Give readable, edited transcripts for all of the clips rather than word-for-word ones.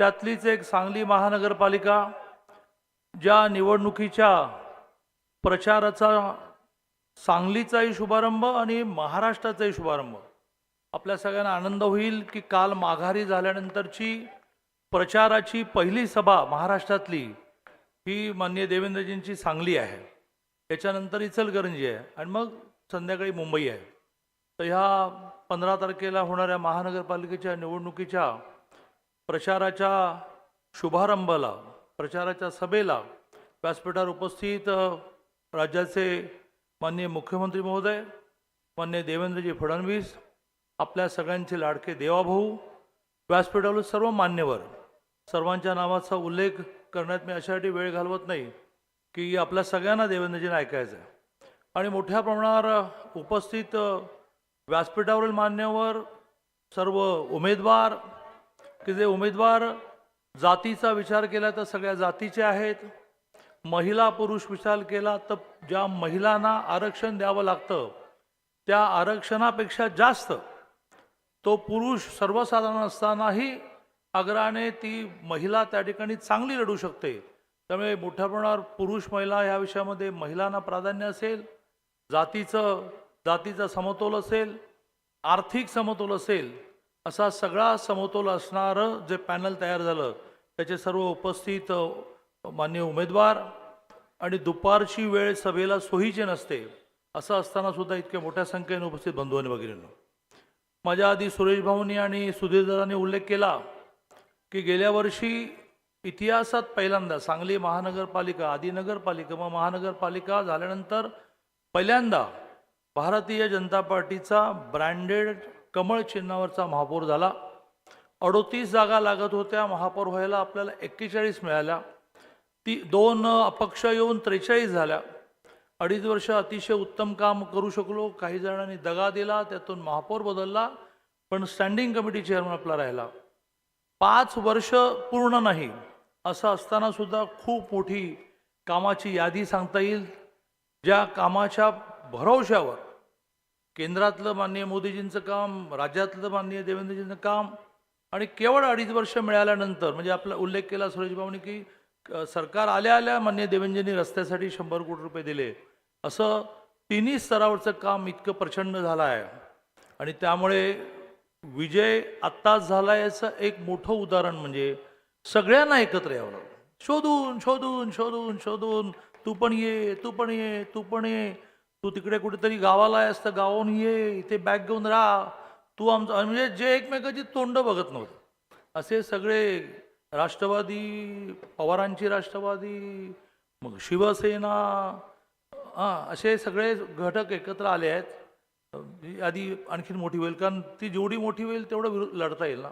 त्यातलीच एक सांगली महानगरपालिका ज्या निवडणुकीच्या प्रचाराचा सांगलीचाही शुभारंभ आणि महाराष्ट्राचाही शुभारंभ आपल्या सगळ्यांना आनंद होईल की काल माघारी झाल्यानंतरची प्रचाराची पहिली सभा महाराष्ट्रातली ही माननीय देवेंद्रजींची सांगली आहे. त्याच्यानंतर इचलकरंजी आहे आणि मग संध्याकाळी मुंबई आहे. तर ह्या 15 तारखेला होणाऱ्या महानगरपालिकेच्या निवडणुकीच्या प्रचाराच्या शुभारंभाला प्रचाराच्या सभेला व्यासपीठावर उपस्थित राज्याचे माननीय मुख्यमंत्री महोदय माननीय देवेंद्रजी फडणवीस, आपल्या सगळ्यांचे लाडके देवाभाऊ, व्यासपीठावर सर्व मान्यवर, सर्वांच्या नावाचा उल्लेख करण्यात मी अशासाठी वेळ घालवत नाही की आपल्या सगळ्यांना देवेंद्रजींना ऐकायचं आहे. आणि मोठ्या प्रमाणावर उपस्थित व्यासपीठावरील मान्यवर, सर्व उमेदवार की जे उमेदवार जातीचा विचार केला तर सगळ्या जातीचे आहेत, महिला पुरुष विचार केला तर ज्या महिलांना आरक्षण द्यावं लागतं त्या आरक्षणापेक्षा जास्त तो पुरुष सर्वसाधारण असतानाही आग्रहाने ती महिला त्या ठिकाणी चांगली लढू शकते. त्यामुळे मोठ्या प्रमाणावर पुरुष महिला ह्या विषयामध्ये महिलांना प्राधान्य असेल, जातीचा समतोल असेल, आर्थिक समतोल असेल, असा सगळा समतोल असणारं जे पॅनल तयार झालं त्याचे सर्व उपस्थित मान्य उमेदवार आणि दुपारची वेळ सभेला सोयीची नसते असं असताना सुद्धा इतक्या मोठ्या संख्येने उपस्थित बंधू आणि भगिनींनो, माझ्या आधी सुरेश भाऊंनी आणि सुधीरदादांनी उल्लेख केला की गेल्या वर्षी इतिहासात पहिल्यांदा सांगली महानगरपालिका, आधी नगरपालिका मग महानगरपालिका झाल्यानंतर पहिल्यांदा भारतीय जनता पार्टीचा ब्रँडेड कमळ चिन्हावरचा महापौर झाला. 38 जागा लागत होत्या महापौर व्हायला, आपल्याला 41 मिळाल्या. 2 अपक्ष येऊन 43 झाल्या. 2.5 वर्ष अतिशय उत्तम काम करू शकलो. काही जणांनी दगा दिला, त्यातून महापौर बदलला, पण स्टँडिंग कमिटी चेअरमन आपला राहिला. 5 वर्ष पूर्ण नाही असं असताना सुद्धा खूप मोठी कामाची यादी सांगता येईल. ज्या कामाच्या भरवशावर केंद्रातलं माननीय मोदीजींचं काम, राज्यातलं माननीय देवेंद्रजींचं काम आणि केवळ 2.5 वर्ष मिळाल्यानंतर, म्हणजे आपला उल्लेख केला सुरेश भाऊनी की सरकार आल्या आल्या माननीय देवेंद्रजींनी रस्त्यासाठी 100 कोटी रुपये दिले, असं तिन्ही स्तरावरचं काम इतकं प्रचंड झालं आहे. आणि त्यामुळे विजय आत्ताच झाला याचं एक मोठं उदाहरण म्हणजे सगळ्यांना एकत्र यावं लागलं. शोधून शोधून शोधून शोधून तू पण ये, तू पण ये, तू पण ये, तू तिकडे कुठेतरी गावाला आहेस तर गावाहून ये, इथे बॅग घेऊन राहा, तू आमचं, म्हणजे जे एकमेकाची तोंड बघत नव्हतं असे सगळे राष्ट्रवादी, पवारांची राष्ट्रवादी, मग शिवसेना, असे सगळे घटक एकत्र आले आहेत. आधी आणखीन मोठी होईल, कारण ती जेवढी मोठी होईल तेवढं लढता येईल ना,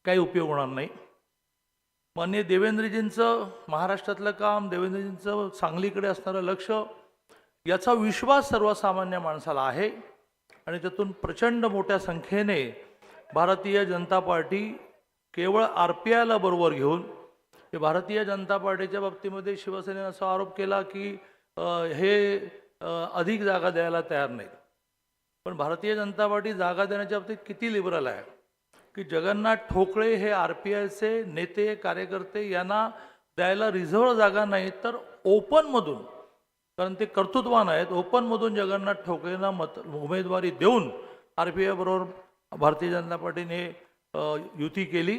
काही उपयोग होणार नाही. माननीय देवेंद्रजींचं महाराष्ट्रातलं काम, देवेंद्रजींचं सांगलीकडे असणारं लक्ष, याचा विश्वास सर्वसामान्य माणसाला आहे. आणि त्यातून प्रचंड मोठ्या संख्येने भारतीय जनता पार्टी केवळ RPIला बरोबर घेऊन, भारतीय जनता पार्टीच्या बाबतीमध्ये शिवसेनेने असा आरोप केला की हे अधिक जागा द्यायला तयार नाहीत. पण भारतीय जनता पार्टी जागा देण्याच्या बाबतीत किती लिबरल आहे की जगन्नाथ ठोकळे हे RPIचे नेते कार्यकर्ते, यांना द्यायला रिझर्व्ह जागा नाही तर ओपनमधून, कारण ते कर्तृत्वान आहेत, ओपनमधून जगन्नाथ ठोकळेंना उमेदवारी देऊन RPI बरोबर भारतीय जनता पार्टीने युती केली.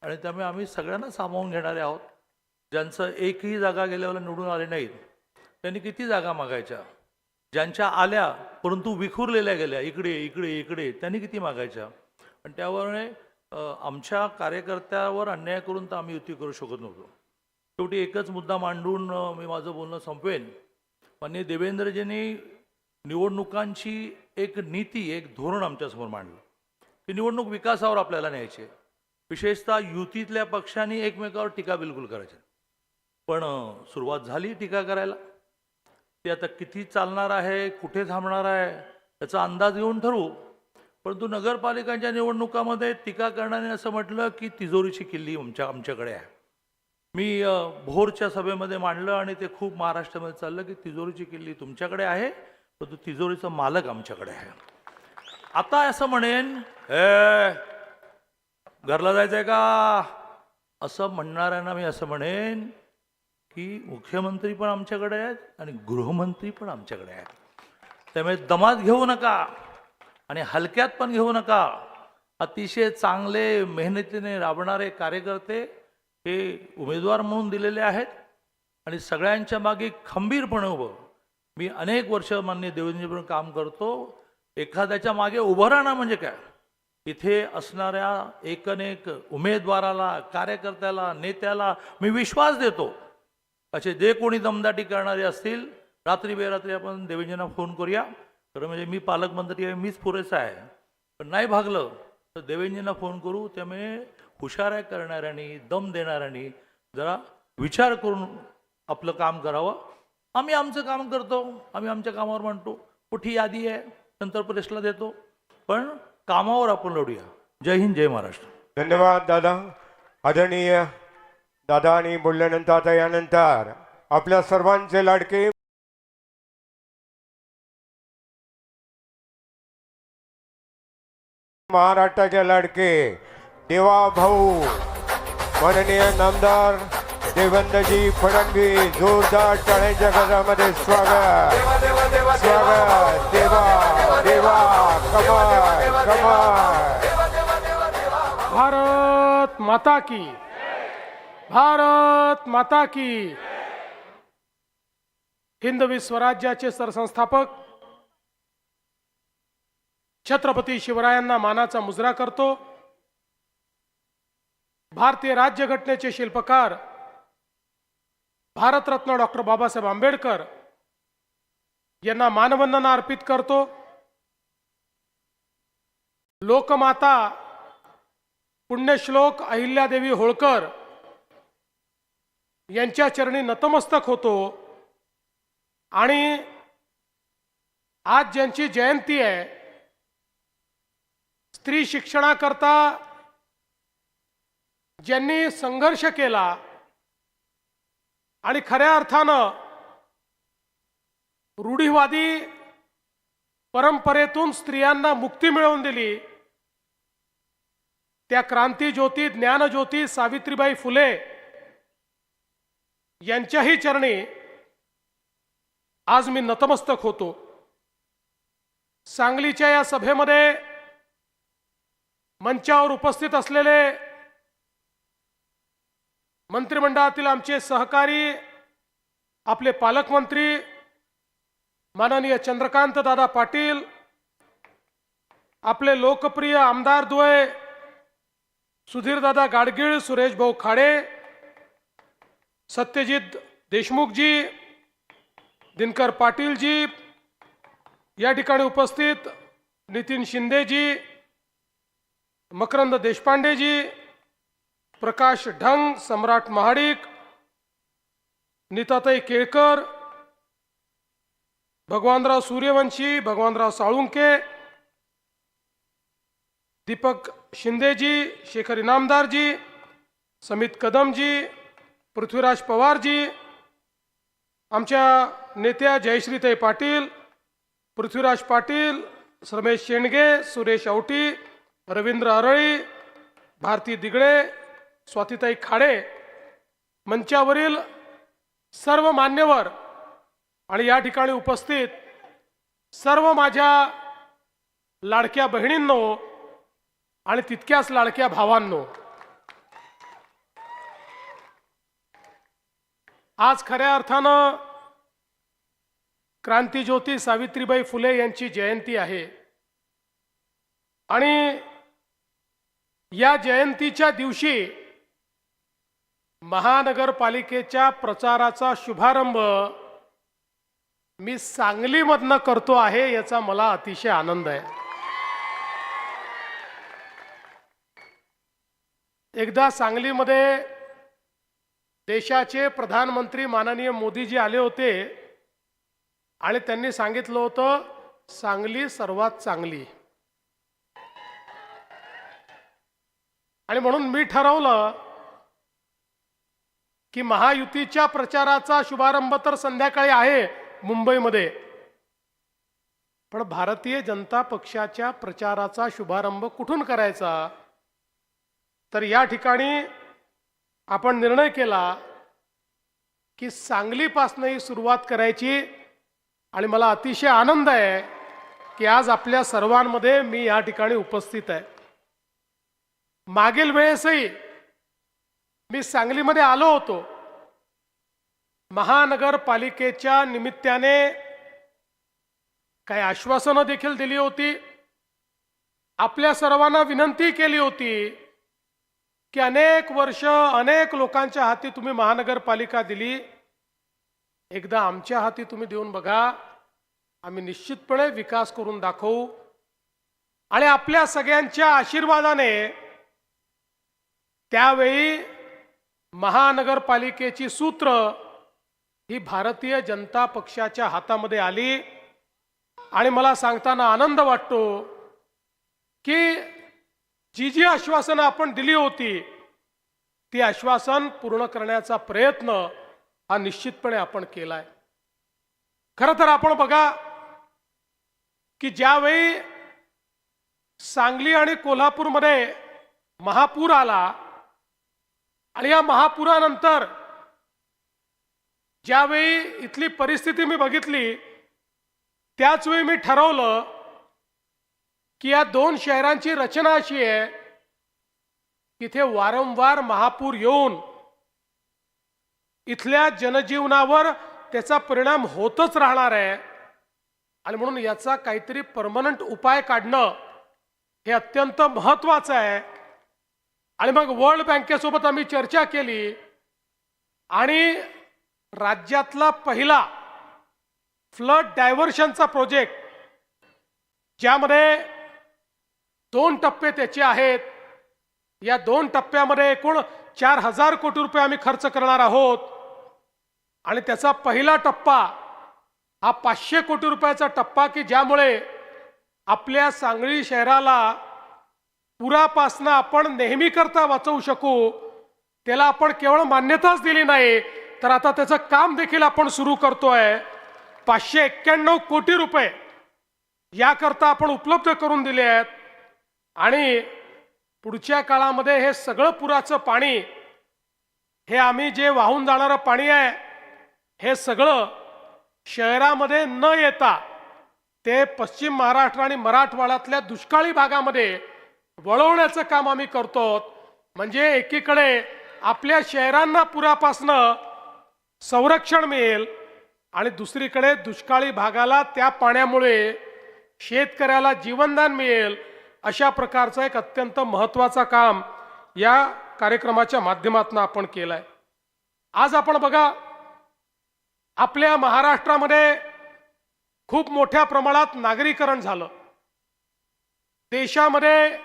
आणि त्यामुळे आम्ही सगळ्यांना सामावून घेणारे आहोत. ज्यांचं एकही जागा गेल्यावर निवडून आले नाहीत त्यांनी किती जागा मागायच्या, ज्यांच्या आल्या परंतु विखुरलेल्या गेल्या इकडे इकडे इकडे, त्यांनी किती मागायच्या. आणि त्यामुळे आमच्या कार्यकर्त्यावर अन्याय करून तर आम्ही युती करू शकत नव्हतो. शेवटी एकच मुद्दा मांडून मी माझं बोलणं संपवेन. माननीय देवेंद्रजींनी निवडणुकांची एक नीती, एक धोरण आमच्यासमोर मांडलं की निवडणूक विकासावर आपल्याला न्यायची, विशेषतः युतीतल्या पक्षांनी एकमेकावर टीका बिलकुल करायची. पण सुरुवात झाली टीका करायला. ते आता किती चालणार आहे, कुठे थांबणार आहे याचा अंदाज घेऊन ठरवू. परंतु नगरपालिकांच्या निवडणुकामध्ये टीका करण्याने असं म्हटलं की तिजोरीची किल्ली आमच्याकडे आहे. मी भोरच्या सभेमध्ये मांडलं आणि ते खूप महाराष्ट्रामध्ये चाललं की तिजोरीची किल्ली तुमच्याकडे आहे, परंतु तिजोरीचा मालक आमच्याकडे आहे. आता असं म्हणेन, घरला जायचंय का, असं म्हणणाऱ्यांना मी असं म्हणेन की मुख्यमंत्री पण आमच्याकडे आहेत आणि गृहमंत्री पण आमच्याकडे आहेत. त्यामुळे दमात घेऊ नका आणि हलक्यात पण घेऊ नका. अतिशय चांगले मेहनतीने राबणारे कार्यकर्ते हे उमेदवार म्हणून दिलेले आहेत आणि सगळ्यांच्या मागे खंबीरपणे उभं. मी अनेक वर्ष माननीय देवेंद्रजींबरोबर काम करतो. एखाद्याच्या मागे उभं राहणं म्हणजे काय? इथे असणाऱ्या एकनेक उमेदवाराला, कार्यकर्त्याला, नेत्याला मी विश्वास देतो. असे जे कोणी दमदाटी करणारे असतील, रात्री बेरात्री आपण देवेंद्रजींना फोन करूया. तर म्हणजे मी पालकमंत्री आहे, मीच पुरेसा आहे. पण नाही भागलं तर देवेंद्रजींना फोन करू. त्यामुळे हुशाऱ्या करणाऱ्यांनी, दम देणाऱ्यांनी जरा विचार करून आपलं काम करावं. आम्ही आमचं काम करतो, आम्ही आमच्या कामावर म्हणतो. कुठे यादी आहे नंतर प्रेसला देतो, पण कामावर आपण लढूया. जय हिंद, जय महाराष्ट्र. धन्यवाद दादा. आदरणीय दादा आणि बोलल्यानंतर आता यानंतर आपल्या सर्वांचे लाडके महाराष्ट्राचे लाडके देवा भाऊ माननीय नामदार देवेंद्रजी फडणवीस, जोरदार टाळ्यांच्या गजरामध्ये स्वागत स्वागत. देवा देवा कमाल कमाल. भारत माता की, भारत माता की. हिंदवी स्वराज्याचे सरसंस्थापक छत्रपती शिवरायांना मानाचा मुजरा करतो. भारतीय राज्यघटनेचे शिल्पकार भारतरत्न डॉक्टर बाबासाहेब आंबेडकर यांना मानवंदना अर्पित करतो. लोकमाता पुण्यश्लोक अहिल्यादेवी होळकर यांच्या चरणी नतमस्तक होतो. आणि आज ज्यांची जयंती आहे, स्त्री शिक्षणाकरता ज्यांनी संघर्ष केला आणि खऱ्या अर्थानं रूढीवादी परंपरेतून स्त्रियांना मुक्ती मिळवून दिली, त्या क्रांतीज्योती, ज्ञानज्योती सावित्रीबाई फुले यांच्याही चरणी आज मी नतमस्तक होतो. सांगलीच्या या सभेमध्ये मंचावर उपस्थित असलेले मंत्रिमंडळातील आमचे सहकारी, आपले पालकमंत्री माननीय चंद्रकांत दादा पाटील, आपले लोकप्रिय आमदार द्वय सुधीरदादा गाडगीळ, सुरेश भाऊ खाडे, सत्यजित देशमुखजी, दिनकर पाटीलजी, या ठिकाणी उपस्थित नितीन शिंदेजी, मकरंद देशपांडेजी, प्रकाश ढंग, सम्राट महाडिक, नीताताई केळकर, भगवानराव सूर्यवंशी, भगवानराव साळुंके, दीपक शिंदेजी, शेखर इनामदारजी, समित कदमजी, पृथ्वीराज पवारजी, आमच्या नेत्या जयश्रीताई पाटील, पृथ्वीराज पाटील, रमेश शेंडगे, सुरेश औटी, रवींद्र अरळी, भारती दिगडे, स्वातीताई खाडे, मंचावरील सर्व मान्यवर आणि या ठिकाणी उपस्थित सर्व माझ्या लाडक्या बहिणींनो आणि तितक्याच लाडक्या भावांनो, आज खऱ्या अर्थानं क्रांतीज्योती सावित्रीबाई फुले यांची जयंती आहे. आणि या जयंतीच्या दिवशी महानगरपालिकेच्या प्रचाराचा शुभारंभ मी सांगलीमधनं करतो आहे, याचा मला अतिशय आनंद आहे. एकदा सांगलीमध्ये देशाचे प्रधानमंत्री माननीय मोदीजी आले होते आणि त्यांनी सांगितलं होतं, सांगली सर्वात चांगली. आणि म्हणून मी ठरवलं की महायुतीच्या प्रचाराचा शुभारंभ तर संध्याकाळी आहे मुंबईमध्ये, पण भारतीय जनता पक्षाच्या प्रचाराचा शुभारंभ कुठून करायचा? तर या ठिकाणी आपण निर्णय केला की सांगलीपासून ही सुरुवात करायची आणि मला अतिशय आनंद आहे की आज आपल्या सर्वांमध्ये मी या ठिकाणी उपस्थित आहे. मागील वेळेसही मी सांगलीमध्ये आलो होतो. महानगरपालिकेच्या निमित्ताने काही आश्वासनं देखील दिली होती. आपल्या सर्वांना विनंती केली होती की अनेक वर्ष अनेक लोकांच्या हाती तुम्ही महानगरपालिका दिली, एकदा आमच्या हाती तुम्ही देऊन बघा, आम्ही निश्चितपणे विकास करून दाखवू. आणि आपल्या सगळ्यांच्या आशीर्वादाने त्यावेळी महानगरपालिकेची सूत्र ही भारतीय जनता पक्षाच्या हातामध्ये आली. आणि मला सांगताना आनंद वाटतो की जी जी आश्वासनं आपण दिली होती ती आश्वासन पूर्ण करण्याचा प्रयत्न हा निश्चितपणे आपण केलाय. खरं तर आपण बघा की ज्यावेळी सांगली आणि कोल्हापूरमध्ये महापूर आला आणि या महापुरानंतर ज्यावेळी इथली परिस्थिती मी बघितली त्याच वेळी मी ठरवलं की या दोन शहरांची रचना अशी आहे, तिथे वारंवार महापूर येऊन इथल्या जनजीवनावर त्याचा परिणाम होतच राहणार आहे. आणि म्हणून याचा काहीतरी परमनंट उपाय काढणं हे अत्यंत महत्त्वाचं आहे. आणि मग वर्ल्ड बँकेसोबत आम्ही चर्चा केली आणि राज्यातला पहिला फ्लड डायव्हर्शनचा प्रोजेक्ट, ज्यामध्ये 2 टप्पे त्याचे आहेत, या 2 टप्प्यामध्ये एकूण 4000 कोटी रुपये आम्ही खर्च करणार आहोत. आणि त्याचा पहिला टप्पा हा 500 कोटी रुपयाचा टप्पा की ज्यामुळे आपल्या सांगली शहराला पुरापासून आपण नेहमी करता वाचवू शकू. त्याला आपण केवळ मान्यताच दिली नाही तर आता त्याचं काम देखील आपण सुरू करतोय. 591 कोटी रुपये याकरता आपण उपलब्ध करून दिले आहेत. आणि पुढच्या काळामध्ये हे सगळं पुराचं पाणी, हे आम्ही जे वाहून जाणारं पाणी आहे, हे सगळं शहरामध्ये न येता ते पश्चिम महाराष्ट्र आणि मराठवाड्यातल्या दुष्काळी भागामध्ये वळवण्याचं काम आम्ही करतो. म्हणजे एकीकडे आपल्या शहरांना पुरापासनं संरक्षण मिळेल आणि दुसरीकडे दुष्काळी भागाला त्या पाण्यामुळे शेतकऱ्याला जीवनदान मिळेल. अशा प्रकारचं एक अत्यंत महत्त्वाचं काम या कार्यक्रमाच्या माध्यमातून आपण केलंय. आज आपण बघा, आपल्या महाराष्ट्रामध्ये खूप मोठ्या प्रमाणात नागरीकरण झालं. देशामध्ये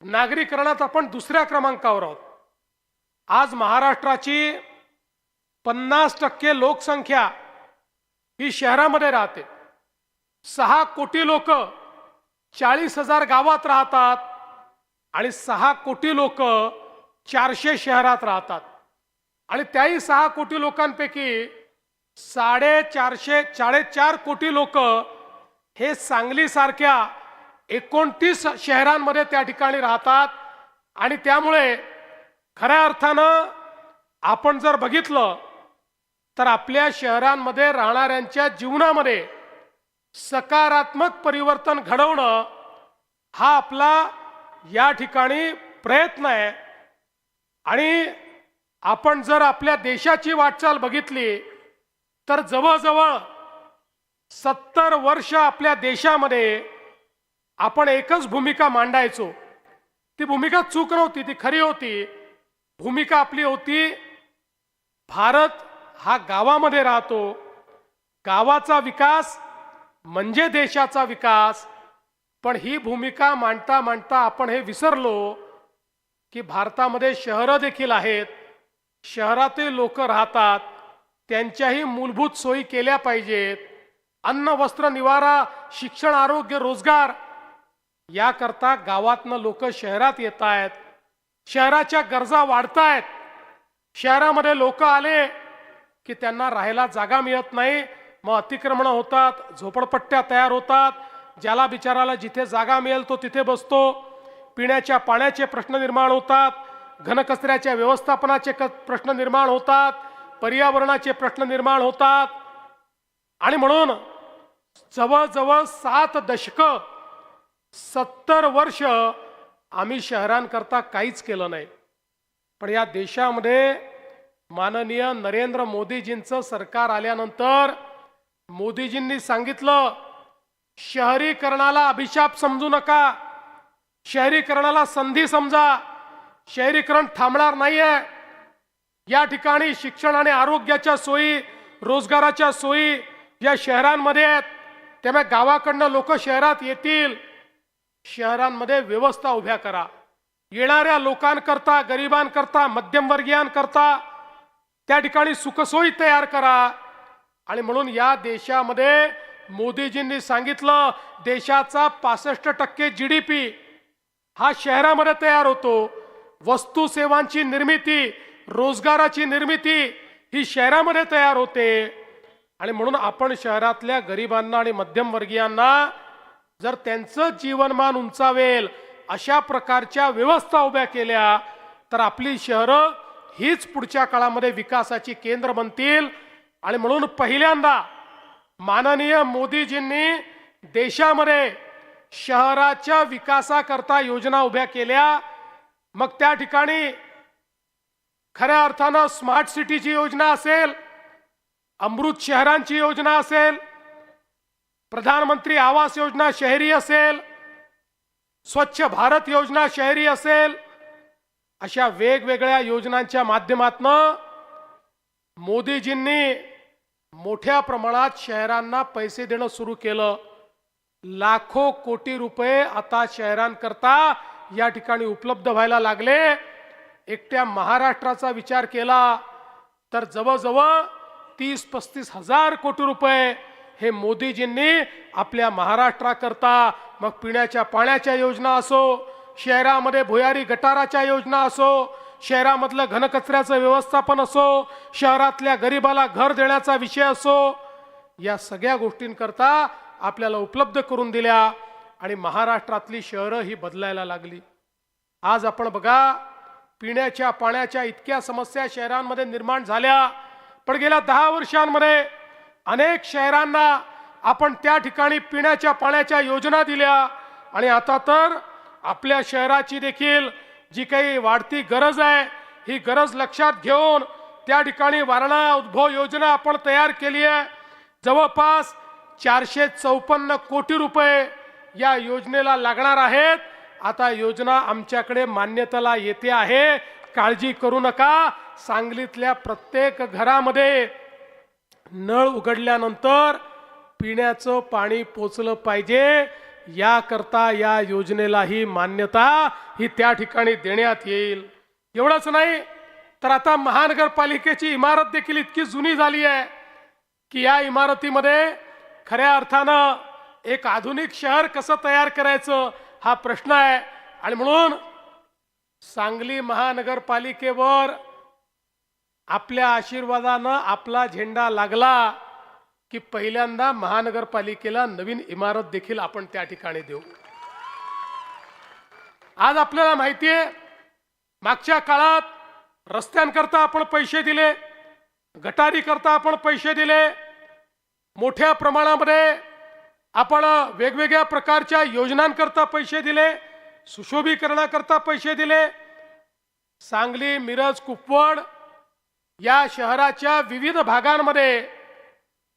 नागरीकरणात आपण दुसऱ्या क्रमांकावर आहोत. आज महाराष्ट्राची 50% लोकसंख्या ही शहरामध्ये राहते. 6 कोटी लोक 40,000 गावात राहतात आणि 6 कोटी लोक 400 शहरात राहतात. आणि त्याही 6 कोटी लोकांपैकी 4.5 कोटी लोक हे सांगलीसारख्या 29 शहरांमध्ये त्या ठिकाणी राहतात. आणि त्यामुळे खऱ्या अर्थानं आपण जर बघितलं तर आपल्या शहरांमध्ये राहणाऱ्यांच्या जीवनामध्ये सकारात्मक परिवर्तन घडवणं हा आपला या ठिकाणी प्रयत्न आहे. आणि आपण जर आपल्या देशाची वाटचाल बघितली तर जवळजवळ 70 वर्ष आपल्या देशामध्ये आपण एकच भूमिका मांडायचो. ती भूमिका चूक नव्हती, ती खरी होती. भूमिका आपली होती, भारत हा गावामध्ये राहतो, गावाचा विकास म्हणजे देशाचा विकास. पण ही भूमिका मांडता मांडता आपण हे विसरलो की भारतामध्ये शहरं देखील आहेत, शहरातील लोक राहतात, त्यांच्याही मूलभूत सोयी केल्या पाहिजेत. अन्न, वस्त्र, निवारा, शिक्षण, आरोग्य, रोजगार याकरता गावातनं लोक शहरात येत आहेत. शहराच्या गरजा वाढतायत. शहरामध्ये लोक आले की त्यांना राहायला जागा मिळत नाही, मग अतिक्रमण होतात, झोपडपट्ट्या तयार होतात. ज्याला बिचाराला जिथे जागा मिळेल तो तिथे बसतो. पिण्याच्या पाण्याचे प्रश्न निर्माण होतात. घनकचऱ्याच्या व्यवस्थापनाचे प्रश्न निर्माण होतात, पर्यावरणाचे प्रश्न निर्माण होतात आणि म्हणून जवळजवळ 7 दशकं 70 वर्ष आम्ही शहरांकरता काहीच केलं नाही. पण या देशामध्ये माननीय नरेंद्र मोदीजींचं सरकार आल्यानंतर मोदीजींनी सांगितलं, शहरीकरणाला अभिशाप समजू नका, शहरीकरणाला संधी समजा, शहरीकरण थांबणार नाहीये. या ठिकाणी शिक्षण आणि आरोग्याच्या सोयी, रोजगाराच्या सोयी या शहरांमध्ये आहेत. त्यामुळे गावाकडनं लोक शहरात येतील. शहरांमध्ये व्यवस्था उभ्या करा. येणाऱ्या लोकांकरता, गरिबांकरता, मध्यमवर्गीयांकरता त्या ठिकाणी सुखसोयी तयार करा. आणि म्हणून या देशामध्ये मोदीजींनी सांगितलं, देशाचा 65% GDP हा शहरामध्ये तयार होतो. वस्तू सेवांची निर्मिती, रोजगाराची निर्मिती ही शहरामध्ये तयार होते. आणि म्हणून आपण शहरातल्या गरिबांना आणि मध्यमवर्गीयांना जर त्यांचं जीवनमान उंचावेल अशा प्रकारच्या व्यवस्था उभ्या केल्या तर आपली शहरं हीच पुढच्या काळामध्ये विकासाची केंद्र बनतील. आणि म्हणून पहिल्यांदा माननीय मोदीजींनी देशामध्ये शहराच्या विकासाकरता योजना उभ्या केल्या. मग त्या ठिकाणी खऱ्या अर्थानं स्मार्ट सिटीची योजना असेल, अमृत शहरांची योजना असेल, प्रधानमंत्री आवास योजना शहरी असेल, स्वच्छ भारत योजना शहरी असेल, अशा वेगवेगळ्या योजनांच्या माध्यमातून मोदीजींनी मोठ्या प्रमाणात शहरांना पैसे देणं सुरू केलं. लाखो कोटी रुपये आता शहरांकरता या ठिकाणी उपलब्ध व्हायला लागले. एकट्या महाराष्ट्राचा विचार केला तर जवळजवळ 30-35 हजार कोटी रुपये हे मोदीजींनी आपल्या महाराष्ट्राकरता, मग पिण्याच्या पाण्याच्या योजना असो, शहरामध्ये भुयारी गटाराच्या योजना असो, शहरामधलं घनकचऱ्याचं व्यवस्थापन असो, शहरातल्या गरिबाला घर देण्याचा विषय असो, या सगळ्या गोष्टींकरता आपल्याला उपलब्ध करून दिल्या. आणि महाराष्ट्रातली शहरं ही बदलायला लागली. आज आपण बघा, पिण्याच्या पाण्याच्या इतक्या समस्या शहरांमध्ये निर्माण झाल्या, पण गेल्या 10 वर्षांमध्ये अनेक शहरांना आपण त्या ठिकाणी पिण्याच्या पाण्याच्या योजना दिल्या. आणि आता तर आपल्या शहराची देखील जी काही वाढती गरज आहे, ही गरज लक्षात घेऊन त्या ठिकाणी वारणा उद्भव योजना आपण तयार केली आहे. जवळपास 454 कोटी रुपये या योजनेला लागणार आहेत. आता योजना आमच्याकडे मान्यतेला येते आहे. काळजी करू नका. सांगलीतल्या प्रत्येक घरामध्ये नळ उघडल्यानंतर पिण्याचं पाणी पोचलं पाहिजे, याकरता या योजनेलाही मान्यता ही त्या ठिकाणी देण्यात येईल. एवढंच नाही तर आता महानगरपालिकेची इमारत देखील इतकी जुनी झाली आहे की या इमारतीमध्ये खऱ्या अर्थानं एक आधुनिक शहर कसं तयार करायचं हा प्रश्न आहे. आणि म्हणून सांगली महानगरपालिकेवर आपल्या आशीर्वादानं आपला झेंडा लागला की पहिल्यांदा महानगरपालिकेला नवीन इमारत देखील आपण त्या ठिकाणी देऊ. आज आपल्याला माहिती आहे, मागच्या काळात रस्त्यांकरता आपण पैसे दिले, गटारीकरता आपण पैसे दिले, मोठ्या प्रमाणामध्ये आपण वेगवेगळ्या प्रकारच्या योजनांकरता पैसे दिले, सुशोभीकरणाकरता पैसे दिले. सांगली, मिरज, कुपवाड या शहराच्या विविध भागांमध्ये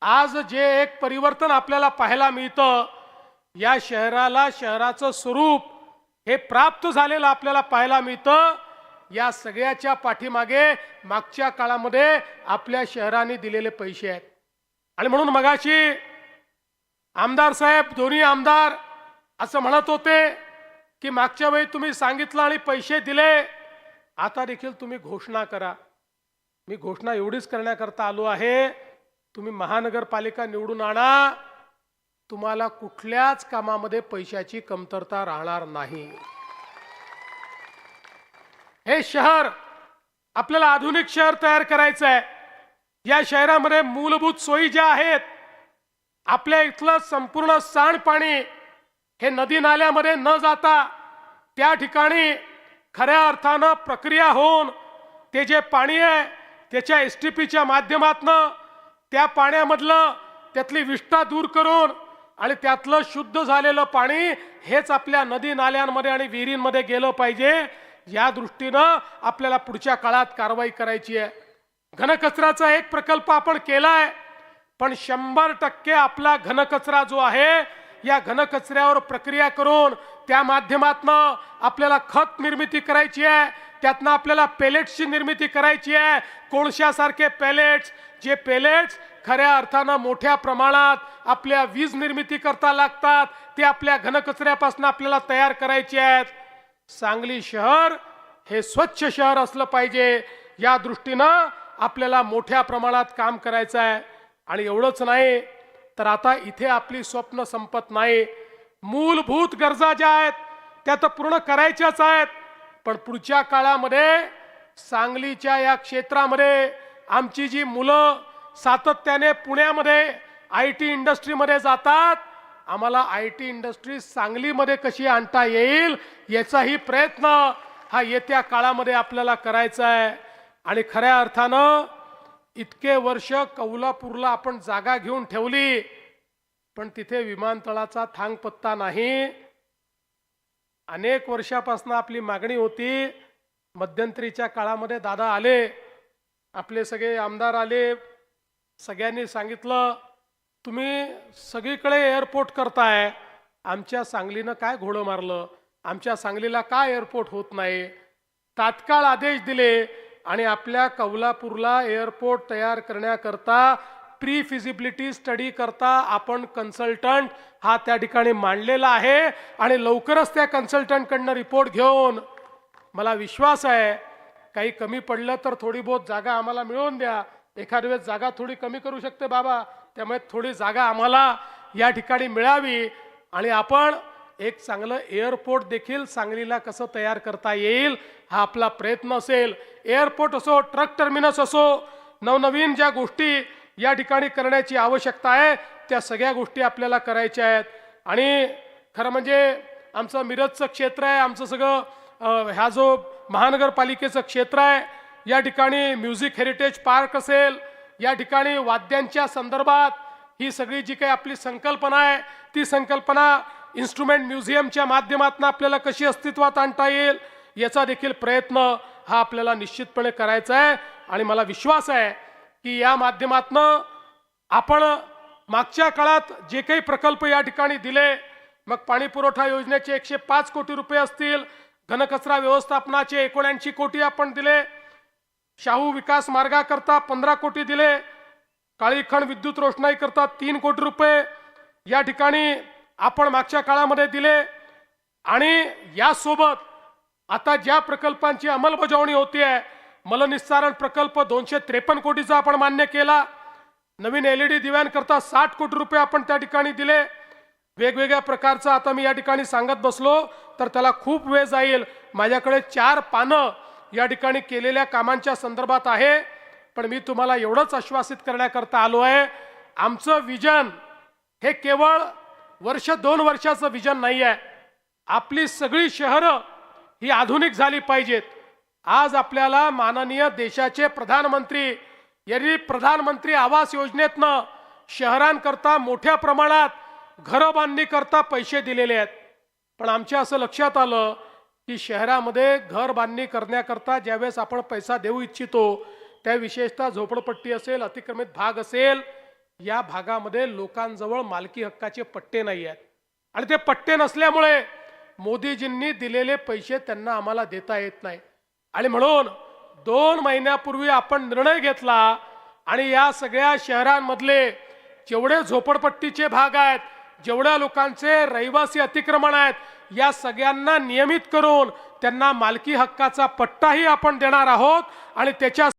आज जे एक परिवर्तन आपल्याला पाहायला मिळतं, या शहराला शहराचं स्वरूप हे प्राप्त झालेलं आपल्याला पाहायला मिळतं. या सगळ्याच्या पाठीमागे मागच्या काळामध्ये आपल्या शहराने दिलेले पैसे आहेत. आणि म्हणून मगाशी आमदार साहेब, दोन्ही आमदार असं म्हणत होते की मागच्या वेळी तुम्ही सांगितलं आणि पैसे दिले, आता देखील तुम्ही घोषणा करा. मी घोषणा एवढीच करण्याकरता आलो आहे, तुम्ही महानगरपालिका निवडून आणा, तुम्हाला कुठल्याच कामामध्ये पैशाची कमतरता राहणार नाही. हे शहर आपल्याला आधुनिक शहर तयार करायचं आहे. या शहरामध्ये मूलभूत सोयी ज्या आहेत, आपल्या इथलं संपूर्ण सांडपाणी हे नदी नाल्यामध्ये न जाता त्या ठिकाणी खऱ्या अर्थानं प्रक्रिया होऊन ते जे पाणी आहे त्याच्या STPच्या माध्यमातनं त्या पाण्यामधलं त्यातली विष्ठा दूर करून आणि त्यातलं शुद्ध झालेलं पाणी हेच आपल्या नदी नाल्यांमध्ये आणि विहिरींमध्ये गेलं पाहिजे. या दृष्टीनं आपल्याला पुढच्या काळात कारवाई करायची आहे. घनकचऱ्याचा एक प्रकल्प आपण केलाय, पण 100% आपला घनकचरा जो आहे या घनकचऱ्यावर प्रक्रिया करून त्या माध्यमातनं आपल्याला खत निर्मिती करायची आहे. त्यातनं आपल्याला पेलेट्सची निर्मिती करायची आहे. कोळशासारखे पेलेट्स, जे पेलेट्स खऱ्या अर्थानं मोठ्या प्रमाणात आपल्या वीज निर्मिती करता लागतात, ते आपल्या घनकचऱ्यापासून आपल्याला तयार करायचे आहेत. सांगली शहर हे स्वच्छ शहर असलं पाहिजे, या दृष्टीनं आपल्याला मोठ्या प्रमाणात काम करायचं आहे. आणि एवढंच नाही तर आता इथे आपली स्वप्न संपत नाही. मूलभूत गरजा ज्या आहेत त्या तर पूर्ण करायच्याच आहेत, पण पुढच्या काळामध्ये सांगलीच्या या क्षेत्रामध्ये आमची जी मुलं सातत्याने पुण्यामध्ये IT इंडस्ट्रीमध्ये जातात, आम्हाला IT इंडस्ट्री सांगलीमध्ये कशी आणता येईल याचाही प्रयत्न हा येत्या काळामध्ये आपल्याला करायचा आहे. आणि खऱ्या अर्थानं इतके वर्ष कौलापूरला आपण जागा घेऊन ठेवली, पण तिथे विमानतळाचा थांगपत्ता नाही. अनेक वर्षापासून आपली मागणी होती. मध्यंतरीच्या काळामध्ये दादा आले, आपले सगळे आमदार आले, सगळ्यांनी सांगितलं तुम्ही सगळीकडे एअरपोर्ट करताय, आमच्या सांगलीनं काय घोडं मारलं, आमच्या सांगलीला काय एअरपोर्ट होत नाही. तात्काळ आदेश दिले आणि आपल्या कौलापूरला एअरपोर्ट तयार करण्याकरता प्री फिजिबिलिटी स्टडी करता आपण कन्सल्टंट हा त्या ठिकाणी मांडलेला आहे. आणि लवकरच त्या कन्सल्टंटकडनं रिपोर्ट घेऊन, मला विश्वास आहे काही कमी पडलं तर थोडी बहुत जागा आम्हाला मिळवून द्या. एखाद्या वेळेस जागा थोडी कमी करू शकते बाबा, त्यामुळे थोडी जागा आम्हाला या ठिकाणी मिळावी आणि आपण एक चांगलं एअरपोर्ट देखील सांगलीला कसं तयार करता येईल हा आपला प्रयत्न असेल. एअरपोर्ट असो, ट्रक टर्मिनस असो, नवनवीन ज्या गोष्टी या ठिकाणी करण्याची आवश्यकता आहे त्या सगळ्या गोष्टी आपल्याला करायच्या आहेत. आणि खरं म्हणजे आमचं मिरजचं क्षेत्र आहे, आमचं सगळं ह्या जो महानगरपालिकेचं क्षेत्र आहे, या ठिकाणी म्युझिक हेरिटेज पार्क असेल, या ठिकाणी वाद्यांच्या संदर्भात ही सगळी जी काही आपली संकल्पना आहे ती संकल्पना इन्स्ट्रुमेंट म्युझियमच्या माध्यमातून आपल्याला कशी अस्तित्वात आणता येईल याचा देखील प्रयत्न हा आपल्याला निश्चितपणे करायचा आहे. आणि मला विश्वास आहे की या माध्यमातून आपण मागच्या काळात जे काही प्रकल्प या ठिकाणी दिले, मग पाणी पुरवठा योजनेचे 105 कोटी रुपये असतील, घनकचरा व्यवस्थापनाचे 79 कोटी आपण दिले, शाहू विकास मार्गाकरता 15 कोटी दिले, काळीखंड विद्युत रोषणाई करता 3 कोटी रुपये या ठिकाणी आपण मागच्या काळामध्ये दिले. आणि यासोबत आता ज्या प्रकल्पांची अंमलबजावणी होती आहे, मलनिस्सारण प्रकल्प 253 कोटीचा आपण मान्य केला, नवीन LED दिव्यांकरता 60 कोटी रुपये आपण त्या ठिकाणी दिले. वेगवेगळ्या प्रकारचा आता मी या ठिकाणी सांगत बसलो तर त्याला खूप वेळ जाईल. माझ्याकडे 4 पानं या ठिकाणी केलेल्या कामांच्या संदर्भात आहे, पण मी तुम्हाला एवढंच आश्वासित करण्याकरता आलो आहे, आमचं विजन हे केवळ वर्ष 2 वर्षाचं विजन नाही आहे. आपली सगळी शहरं ही आधुनिक झाली पाहिजेत. आज आपल्याला माननीय देशाचे प्रधानमंत्री यांनी प्रधानमंत्री आवास योजनेतनं शहरांकरता मोठ्या प्रमाणात घरं बांधणी करता पैसे दिलेले आहेत. पण आमच्या असं लक्षात आलं की शहरामध्ये घर बांधणी करण्याकरता ज्यावेळेस आपण पैसा देऊ इच्छितो त्या विशेषतः झोपडपट्टी असेल, अतिक्रमित भाग असेल, या भागामध्ये लोकांजवळ मालकी हक्काचे पट्टे नाही आहेत. आणि ते पट्टे नसल्यामुळे मोदीजींनी दिलेले पैसे त्यांना आम्हाला देता येत नाही. आणि म्हणून 2 महिन्यापूर्वी आपण निर्णय घेतला आणि या सगळ्या शहरांमधले जेवढे झोपडपट्टीचे भाग आहेत, जेवढ्या लोकांचे रहिवासी अतिक्रमण आहेत, या सगळ्यांना नियमित करून त्यांना मालकी हक्काचा पट्टाही आपण देणार आहोत. आणि त्याच्या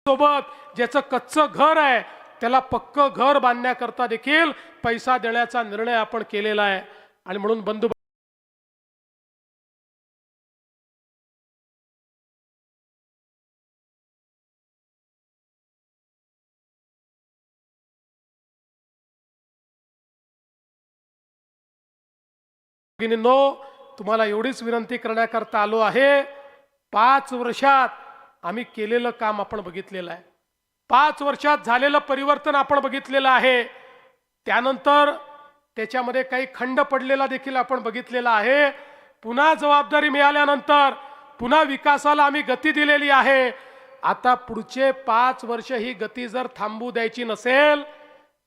सोबत ज्याचं कच्चं घर आहे त्याला पक्क घर बांधण्याकरता देखील पैसा देण्याचा निर्णय आपण केलेला आहे. आणि म्हणून बंधू भगिनींनो, तुम्हाला एवढीच विनंती करण्याकरता आलो आहे. 5 वर्षात आम्ही केलेलं काम आपण बघितलेलं आहे. 5 वर्षात झालेलं परिवर्तन आपण बघितलेलं आहे. त्यानंतर त्याच्यामध्ये काही खंड पडलेला देखील आपण बघितलेला आहे. पुन्हा जबाबदारी मिळाल्यानंतर पुन्हा विकासाला आम्ही गती दिलेली आहे. आता पुढचे 5 वर्ष ही गती जर थांबू द्यायची नसेल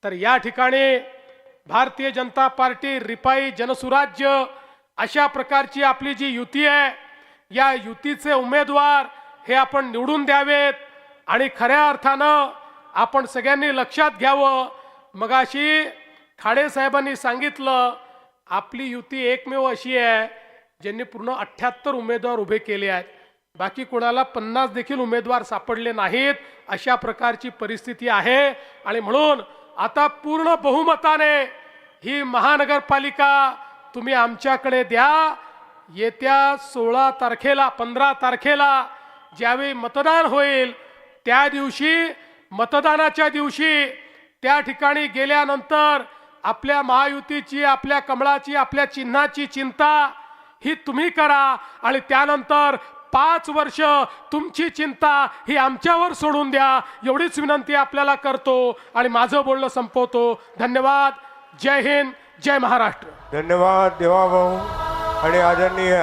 तर या ठिकाणी भारतीय जनता पार्टी, रिपाई, जनसुराज्य अशा प्रकारची आपली जी युती आहे, या युतीचे उमेदवार हे आपण निवडून द्यावेत. आणि खऱ्या अर्थानं आपण सगळ्यांनी लक्षात घ्यावं. मगाशी खाडे साहेबांनी सांगितलं, आपली युती एकमेव अशी आहे ज्यांनी पूर्ण 78 उमेदवार उभे केले आहेत. बाकी कोणाला 50 देखील उमेदवार सापडले नाहीत. अशा प्रकारची परिस्थिती आहे. आणि म्हणून आता पूर्ण बहुमताने ही महानगरपालिका तुम्ही आमच्याकडे द्या. येत्या 16 तारखेला 15 तारखेला ज्यावेळी मतदान होईल त्या दिवशी, मतदानाच्या दिवशी त्या ठिकाणी गेल्यानंतर आपल्या महायुतीची, आपल्या कमळाची, आपल्या चिन्हाची चिंता ही तुम्ही करा. आणि त्यानंतर 5 वर्ष तुमची चिंता ही आमच्यावर सोडून द्या. एवढीच विनंती आपल्याला करतो आणि माझं बोलणं संपवतो. धन्यवाद. जय हिंद, जय महाराष्ट्र. धन्यवाद देवाभाऊ आणि आदरणीय